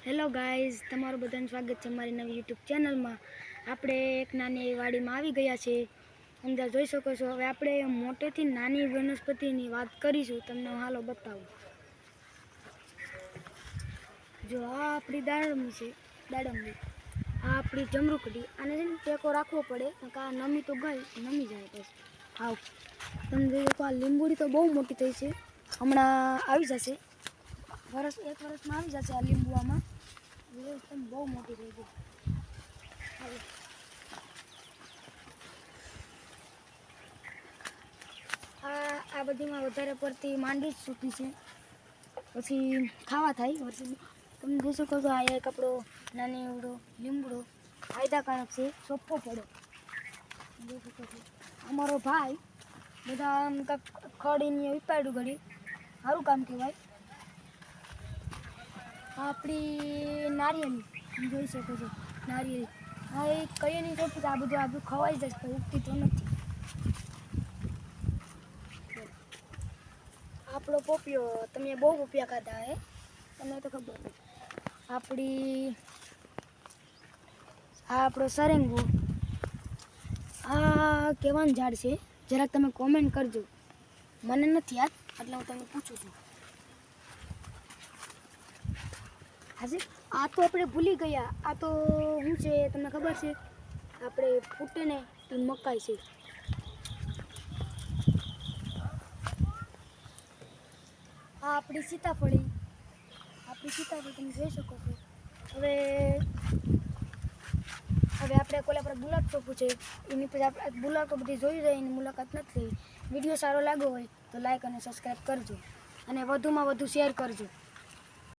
Hello guys, તમારું બધાનું સ્વાગત છે મારી નવી યુટ્યુબ ચેનલમાં. આપણે એક નાની વાડીમાં આવી ગયા છે. અંદર જોઈ શકો છો. હવે આપણે મોટેથી નાની વનસ્પતિની વાત કરીશું. તમને હાલો બતાવું. જો આ આપણી દાડમની છે, દાડમની. આ આપણી જમરૂકડી. આને છે ને ટેકો રાખવો પડે, આ નમી તો ગઈ, નમી જાય પછી. આવ તમે જોઈ શકો, આ લીંબુડી તો બહુ મોટી થઈ છે. હમણાં આવી જશે, એક વર્ષમાં આવી જશે આ લીંબુ. આમાં બહુ મોટી થઈ ગઈ. આ બધીમાં વધારે પડતી માંડવી જ સૂકી છે, પછી ખાવા થાય વર્ષે. તમે જોઈ શકો છો, આ એક આપણો નાની એવડો લીમડો ફાયદાકારક છે, સોંપવો પડે. જોઈ શકો છો અમારો ભાઈ બધા આમ કાંક ખડીને વિપાડ્યું ઘડી, સારું કામ કહેવાય. આપણી નારિયેળી જોઈ શકો છો, નારિયેળી. હા, એ કઈ નહીં સોંપી, આ બધું ખવાઈ જશે, તો ઉગતી તો નથી. આપણો પોપિયો, તમે બહુ પોપિયા ખાધા હે, તમને તો ખબર. આપણો સરેંગો. આ કેવાનું ઝાડ છે, જરાક તમે કોમેન્ટ કરજો. મને નથી યાદ, એટલે હું તમને પૂછું છું. હાજી, આ તો આપણે ભૂલી ગયા. આ તો શું છે તમને ખબર છે? આપણે ફૂટે ને એ મકાઈ છે. આ આપણી સીતાફળી. તમે જોઈ શકો છો. હવે આપણે કોલા પર ગુલાબ ચોખ્ખું છે, એની પછી આપણે ગુલાબ તો બધી જોઈ જાય, એની મુલાકાત નથી થઈ. વિડીયો સારો લાગ્યો હોય તો લાઈક અને સબસ્ક્રાઈબ કરજો, અને વધુમાં વધુ શેર કરજો.